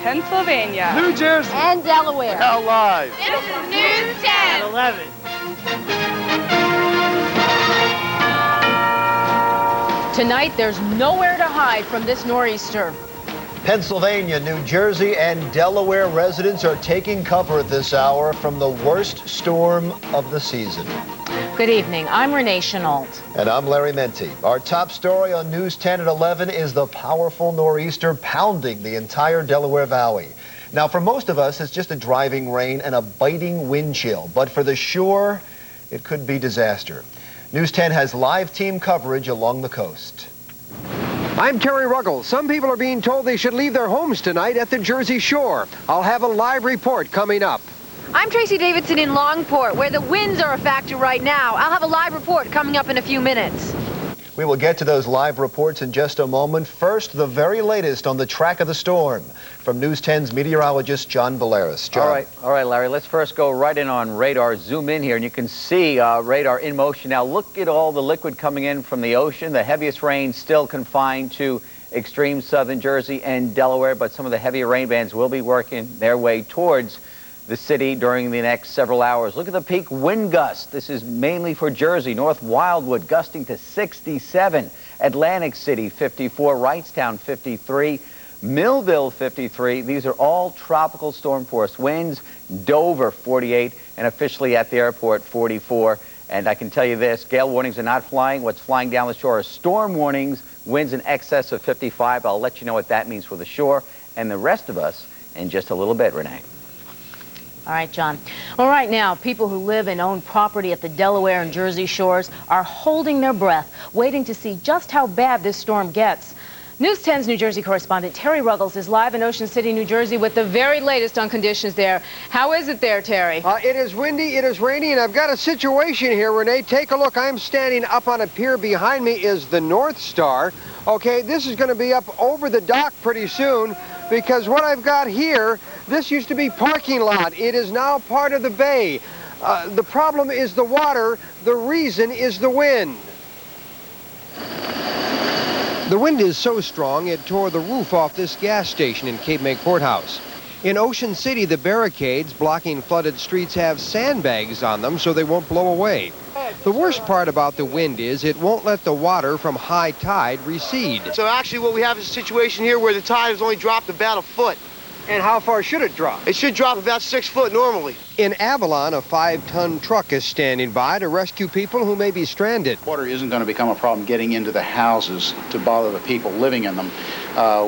Pennsylvania, New Jersey, and Delaware. Now live. This is News 10 at 11. Tonight, there's nowhere to hide from this nor'easter. Pennsylvania, New Jersey, and Delaware residents are taking cover at this hour from the worst storm of the season. Good evening. I'm Renee Chenault. And I'm Larry Menti. Our top story on News 10 at 11 is the powerful nor'easter pounding the entire Delaware Valley. Now, for most of us, it's just a driving rain and a biting wind chill. But for the shore, it could be disaster. News 10 has live team coverage along the coast. I'm Terry Ruggles. Some people are being told they should leave their homes tonight at the Jersey Shore. I'll have a live report coming up. I'm Tracy Davidson in Longport, where the winds are a factor right now. I'll have a live report coming up in a few minutes. We will get to those live reports in just a moment. First, the very latest on the track of the storm from News 10's meteorologist John Valeris. John. All right, Larry, let's first go right in on radar. Zoom in here, and you can see radar in motion. Now, look at all the liquid coming in from the ocean. The heaviest rain still confined to extreme southern Jersey and Delaware, but some of the heavier rain bands will be working their way towards the city during the next several hours. Look at the peak wind gust. This is mainly for Jersey. North Wildwood gusting to 67. Atlantic City 54. Wrightstown 53. Millville 53. These are all tropical storm force winds. Dover 48. And officially at the airport 44. And I can tell you this, gale warnings are not flying. What's flying down the shore are storm warnings, winds in excess of 55. I'll let you know what that means for the shore and the rest of us in just a little bit, Renee. All right, John. Well, right now, people who live and own property at the Delaware and Jersey shores are holding their breath, waiting to see just how bad this storm gets. News 10's New Jersey correspondent Terry Ruggles is live in Ocean City, New Jersey with the very latest on conditions there. How is it there, Terry? It is windy, it is rainy, and I've got a situation here, Renee. Take a look. I'm standing up on a pier. Behind me is the North Star. Okay, this is going to be up over the dock pretty soon because what I've got here, this used to be parking lot. It is now part of the bay. The problem is the water. The reason is the wind. The wind is so strong it tore the roof off this gas station in Cape May Courthouse. In Ocean City, the barricades blocking flooded streets have sandbags on them so they won't blow away. The worst part about the wind is it won't let the water from high tide recede. So actually what we have is a situation here where the tide has only dropped about a foot. And how far should it drop? It should drop about 6 foot normally. In Avalon, a 5-ton truck is standing by to rescue people who may be stranded. Water isn't going to become a problem getting into the houses to bother the people living in them.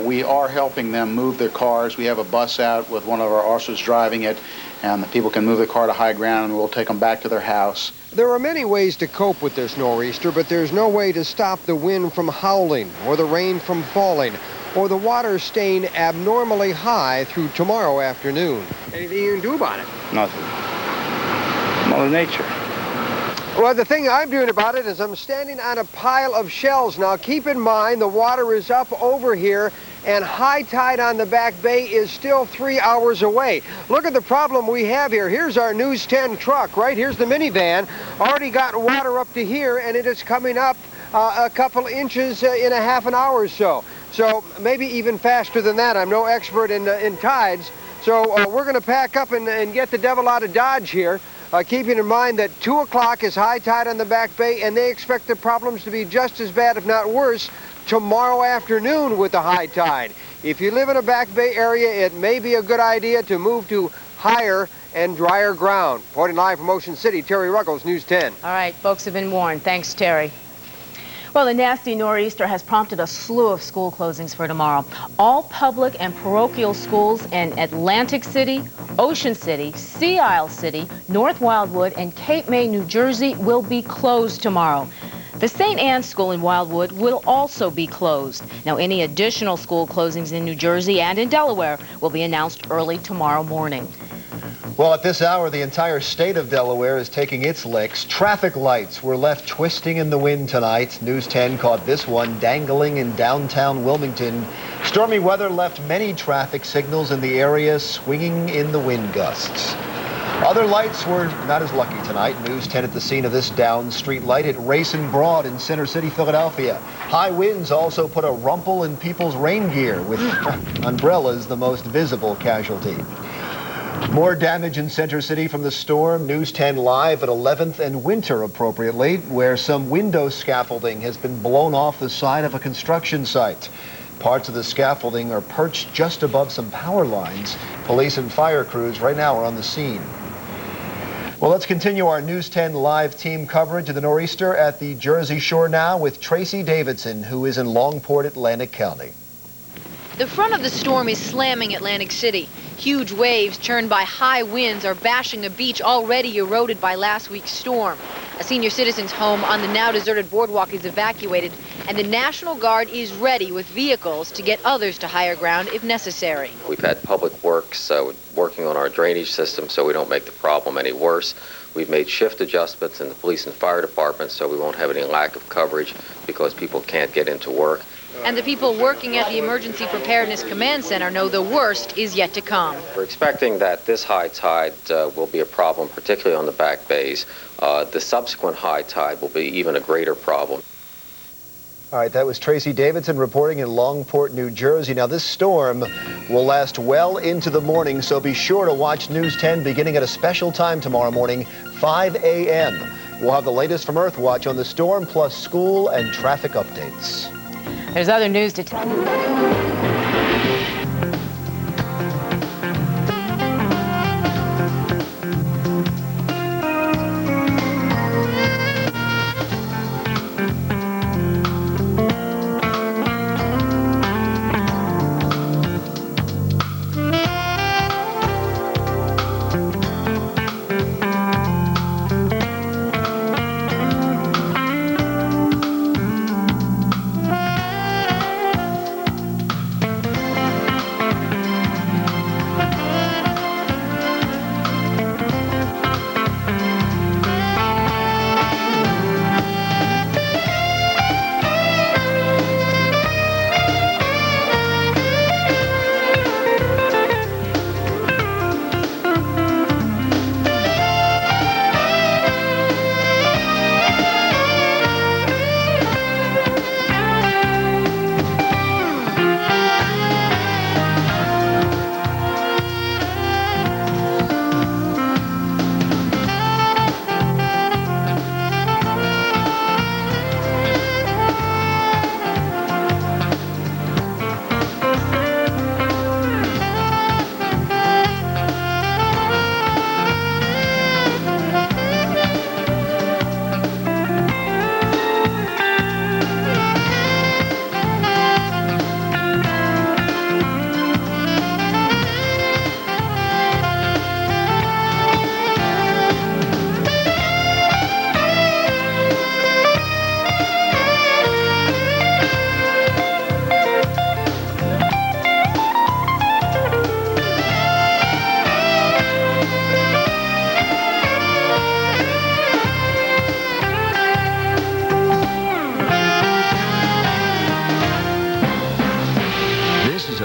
We are helping them move their cars. We have a bus out with one of our officers driving it, and the people can move their car to high ground, and we'll take them back to their house. There are many ways to cope with this nor'easter, but there's no way to stop the wind from howling or the rain from falling or the water staying abnormally high through tomorrow afternoon. Anything you can do about it? Nothing. Mother Nature. Well, the thing I'm doing about it is I'm standing on a pile of shells. Now, keep in mind the water is up over here and high tide on the back bay is still 3 hours away. Look at the problem we have here. Here's our News 10 truck, right? Here's the minivan. Already got water up to here, and it is coming up a couple inches in a half an hour or so. So maybe even faster than that. I'm no expert in tides. So we're going to pack up and get the devil out of Dodge here, keeping in mind that 2 o'clock is high tide on the back bay, and they expect the problems to be just as bad, if not worse, tomorrow afternoon with the high tide. If you live in a back bay area, it may be a good idea to move to higher and drier ground. Reporting live from Ocean City, Terry Ruggles, News 10. All right, folks have been warned. Thanks, Terry. Well, the nasty nor'easter has prompted a slew of school closings for tomorrow. All public and parochial schools in Atlantic City, Ocean City, Sea Isle City, North Wildwood, and Cape May, New Jersey will be closed tomorrow. The St. Anne's School in Wildwood will also be closed. Now, any additional school closings in New Jersey and in Delaware will be announced early tomorrow morning. Well, at this hour, the entire state of Delaware is taking its licks. Traffic lights were left twisting in the wind tonight. News 10 caught this one dangling in downtown Wilmington. Stormy weather left many traffic signals in the area swinging in the wind gusts. Other lights were not as lucky tonight. News 10 at the scene of this downed street light at Racing Broad in Center City, Philadelphia. High winds also put a rumple in people's rain gear, with umbrellas the most visible casualty. More damage in Center City from the storm. News 10 live at 11th and Winter, appropriately, where some window scaffolding has been blown off the side of a construction site. Parts of the scaffolding are perched just above some power lines. Police and fire crews right now are on the scene. Well, let's continue our News 10 live team coverage of the nor'easter at the Jersey Shore now with Tracy Davidson, who is in Longport, Atlantic County. The front of the storm is slamming Atlantic City. Huge waves churned by high winds are bashing a beach already eroded by last week's storm. A senior citizen's home on the now deserted boardwalk is evacuated, and the National Guard is ready with vehicles to get others to higher ground if necessary. We've had Public Works working on our drainage system so we don't make the problem any worse. We've made shift adjustments in the police and fire departments so we won't have any lack of coverage because people can't get into work. And the people working at the Emergency Preparedness Command Center know the worst is yet to come. We're expecting that this high tide will be a problem, particularly on the back bays. The subsequent high tide will be even a greater problem. All right, that was Tracy Davidson reporting in Longport, New Jersey. Now, this storm will last well into the morning, so be sure to watch News 10 beginning at a special time tomorrow morning, 5 a.m. We'll have the latest from Earthwatch on the storm, plus school and traffic updates. There's other news to tell you.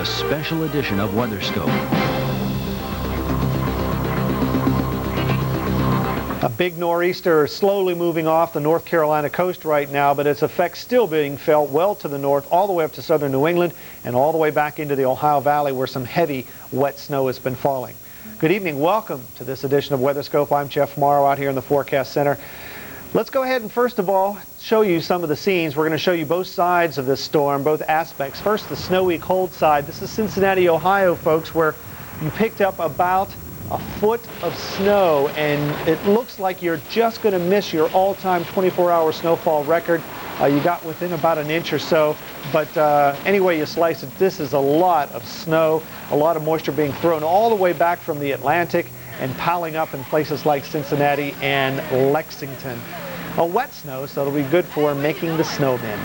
Special edition of WeatherScope. A big nor'easter slowly moving off the North Carolina coast right now, but its effects still being felt well to the north, all the way up to southern New England and all the way back into the Ohio Valley where some heavy wet snow has been falling. Good evening. Welcome to this edition of WeatherScope. I'm Jeff Morrow out here in the Forecast Center. Let's go ahead and first of all show you some of the scenes. We're going to show you both sides of this storm, both aspects. First, the snowy cold side. This is Cincinnati, Ohio, folks, where you picked up about a foot of snow, and it looks like you're just going to miss your all-time 24-hour snowfall record. You got within about an inch or so, but any way you slice it, this is a lot of snow, a lot of moisture being thrown all the way back from the Atlantic and piling up in places like Cincinnati and Lexington. A wet snow, so it'll be good for making the snowmen.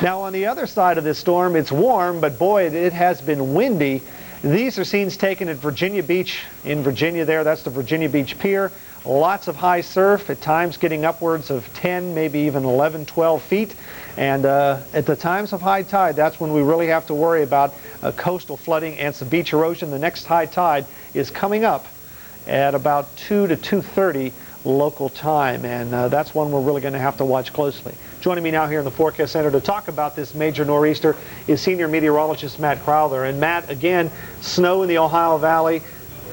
Now on the other side of this storm, it's warm, but boy, it has been windy. These are scenes taken at Virginia Beach in Virginia there. That's the Virginia Beach Pier. Lots of high surf, at times getting upwards of 10, maybe even 11, 12 feet. And at the times of high tide, that's when we really have to worry about coastal flooding and some beach erosion. The next high tide is coming up at about 2 to 2:30 local time, and that's one we're really going to have to watch closely. Joining me now here in the Forecast Center to talk about this major nor'easter is senior meteorologist Matt Crowther. And Matt, again, snow in the Ohio Valley,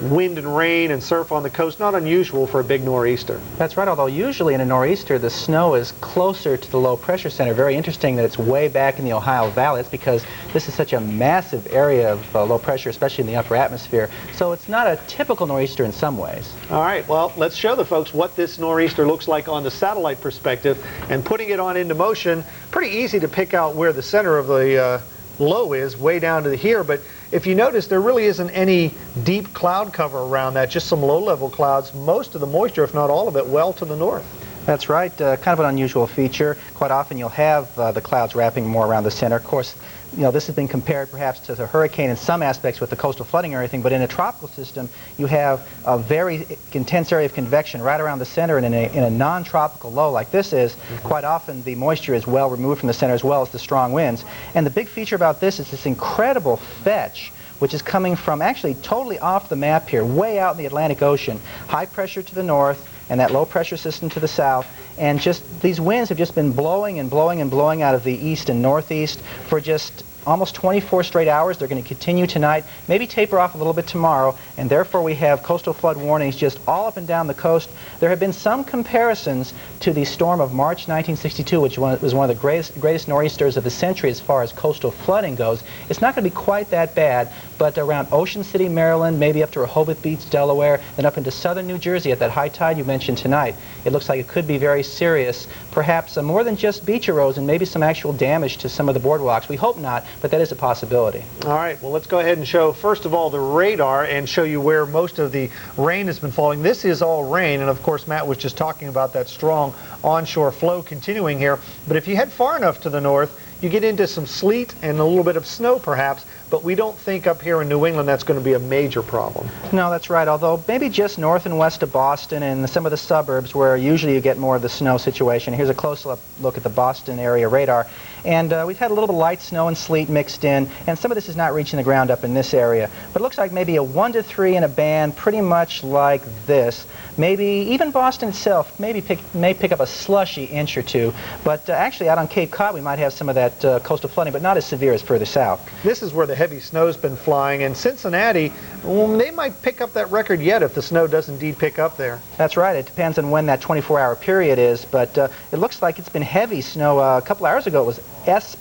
wind and rain and surf on the coast, not unusual for a big nor'easter. That's right, although usually in a nor'easter the snow is closer to the low pressure center. Very interesting that it's way back in the Ohio Valley. It's because this is such a massive area of low pressure, especially in the upper atmosphere. So it's not a typical nor'easter in some ways. All right, well, let's show the folks what this nor'easter looks like on the satellite perspective, and putting it on into motion. Pretty easy to pick out where the center of the low is, way down to here, but if you notice, there really isn't any deep cloud cover around that, just some low-level clouds. Most of the moisture, if not all of it, well to the north. That's right, kind of an unusual feature. Quite often you'll have the clouds wrapping more around the center. Of course, you know, this has been compared perhaps to the hurricane in some aspects with the coastal flooding and everything, but in a tropical system you have a very intense area of convection right around the center, and in a non-tropical low like this is, quite often the moisture is well removed from the center as well as the strong winds. And the big feature about this is this incredible fetch, which is coming from actually totally off the map here, way out in the Atlantic Ocean. High pressure to the north and that low pressure system to the south, and just these winds have just been blowing and blowing and blowing out of the east and northeast for just almost 24 straight hours. They're going to continue tonight, maybe taper off a little bit tomorrow, and therefore we have coastal flood warnings just all up and down the coast. There have been some comparisons to the storm of March 1962, which was one of the greatest nor'easters of the century as far as coastal flooding goes. It's not going to be quite that bad, but around Ocean City, Maryland, maybe up to Rehoboth Beach, Delaware, then up into southern New Jersey at that high tide you mentioned tonight, it looks like it could be very serious, perhaps more than just beach erosion, maybe some actual damage to some of the boardwalks. We hope not, but that is a possibility. All right, well, let's go ahead and show, first of all, the radar and show you where most of the rain has been falling. This is all rain, and of course, Matt was just talking about that strong onshore flow continuing here. But if you head far enough to the north, you get into some sleet and a little bit of snow, perhaps, but we don't think up here in New England that's going to be a major problem. No, that's right, although maybe just north and west of Boston and some of the suburbs where usually you get more of the snow situation. Here's a close-up look at the Boston area radar. And we've had a little bit of light snow and sleet mixed in, and some of this is not reaching the ground up in this area. But it looks like maybe a 1 to 3 in a band, pretty much like this. Maybe even Boston itself may pick up a slushy inch or two. But actually out on Cape Cod we might have some of that coastal flooding, but not as severe as further south. This is where the heavy snow's been flying, and Cincinnati, well, they might pick up that record yet if the snow does indeed pick up there. That's right. It depends on when that 24-hour period is, but it looks like it's been heavy snow. A couple hours ago it was S+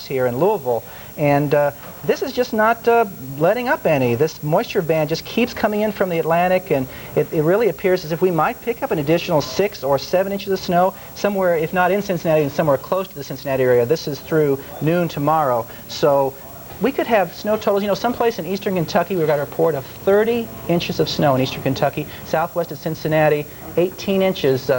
here in Louisville, and this is just not letting up any. This moisture band just keeps coming in from the Atlantic, and it really appears as if we might pick up an additional 6 or 7 inches of snow somewhere, if not in Cincinnati, and somewhere close to the Cincinnati area. This is through noon tomorrow. So we could have snow totals, you know, someplace in eastern Kentucky we've got a report of 30 inches of snow in eastern Kentucky, southwest of Cincinnati, 18 inches.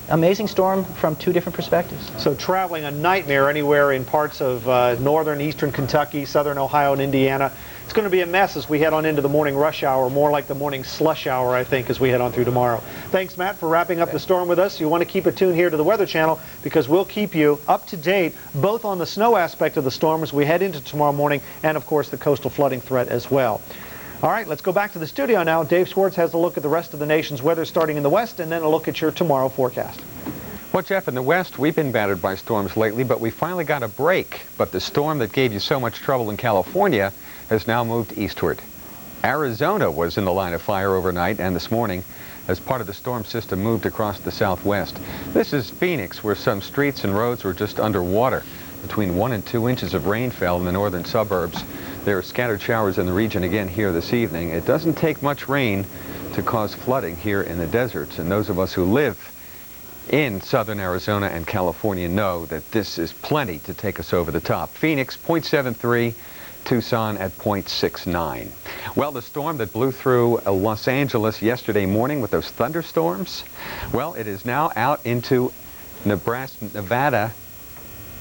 Amazing storm from 2 different perspectives. So traveling a nightmare anywhere in parts of northern, eastern Kentucky, southern Ohio, and Indiana. It's going to be a mess as we head on into the morning rush hour, more like the morning slush hour, I think, as we head on through tomorrow. Thanks, Matt, for wrapping up the storm with us. You want to keep it tuned here to the Weather Channel because we'll keep you up to date both on the snow aspect of the storm as we head into tomorrow morning and, of course, the coastal flooding threat as well. All right, let's go back to the studio now. Dave Swartz has a look at the rest of the nation's weather starting in the west and then a look at your tomorrow forecast. Well, Jeff, in the west, we've been battered by storms lately, but we finally got a break. But the storm that gave you so much trouble in California has now moved eastward. Arizona was in the line of fire overnight and this morning as part of the storm system moved across the southwest. This is Phoenix, where some streets and roads were just underwater. Between 1 and 2 inches of rain fell in the northern suburbs. There are scattered showers in the region again here this evening. It doesn't take much rain to cause flooding here in the deserts, and those of us who live in southern Arizona and California know that this is plenty to take us over the top. Phoenix, 0.73, Tucson at 0.69. Well, the storm that blew through Los Angeles yesterday morning with those thunderstorms, well, it is now out into Nebraska, Nevada,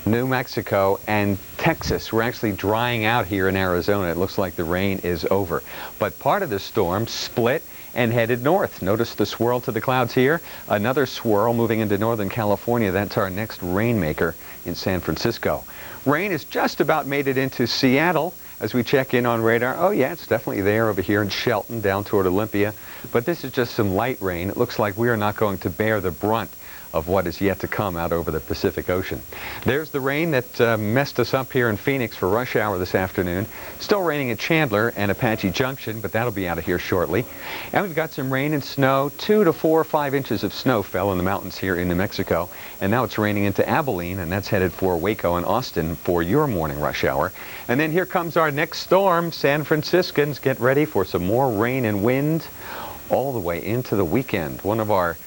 New Mexico, and Texas. We're actually drying out here in Arizona. It looks like the rain is over. But part of the storm split and headed north. Notice the swirl to the clouds here. Another swirl moving into Northern California. That's our next rainmaker in San Francisco. Rain has just about made it into Seattle. as we check in on radar. Oh yeah, it's definitely there over here in Shelton down toward Olympia. But this is just some light rain. It looks like we are not going to bear the brunt of what is yet to come out over the Pacific Ocean. There's the rain that messed us up here in Phoenix for rush hour this afternoon. Still raining at Chandler and Apache Junction, but that'll be out of here shortly. And we've got some rain and snow. 2 to 4 or 5 inches of snow fell in the mountains here in New Mexico. And now it's raining into Abilene, and that's headed for Waco and Austin for your morning rush hour. And then here comes our next storm. San Franciscans, get ready for some more rain and wind all the way into the weekend. One of our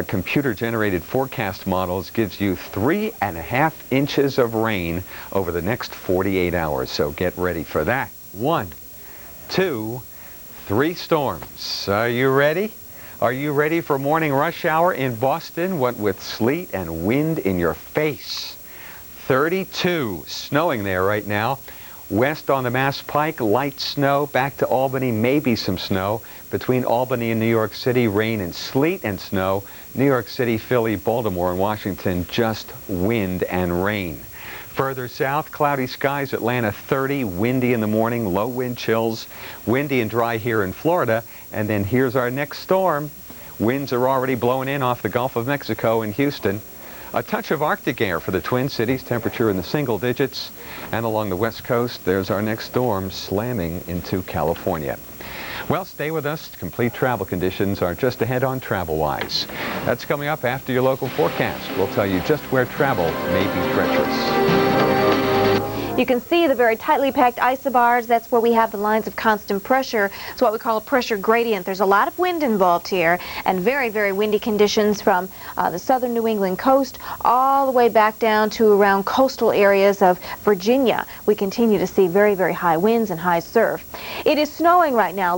computer-generated forecast models gives you 3.5 inches of rain over the next 48 hours. So get ready for that. 1, 2, 3 storms. Are you ready? Are you ready for morning rush hour in Boston? What with sleet and wind in your face. 32, snowing there right now. West on the Mass Pike, light snow. Back to Albany, maybe some snow. Between Albany and New York City, rain and sleet and snow. New York City, Philly, Baltimore, and Washington, just wind and rain. Further south, cloudy skies, Atlanta 30, windy in the morning, low wind chills. Windy and dry here in Florida. And then here's our next storm. Winds are already blowing in off the Gulf of Mexico in Houston. A touch of Arctic air for the Twin Cities, temperature in the single digits. And along the west coast, there's our next storm slamming into California. Well, stay with us. Complete travel conditions are just ahead on TravelWise. That's coming up after your local forecast. We'll tell you just where travel may be treacherous. You can see the very tightly packed isobars. That's where we have the lines of constant pressure. It's what we call a pressure gradient. There's a lot of wind involved here, and very, very windy conditions from the southern New England coast all the way back down to around coastal areas of Virginia. We continue to see very, very high winds and high surf. It is snowing right now.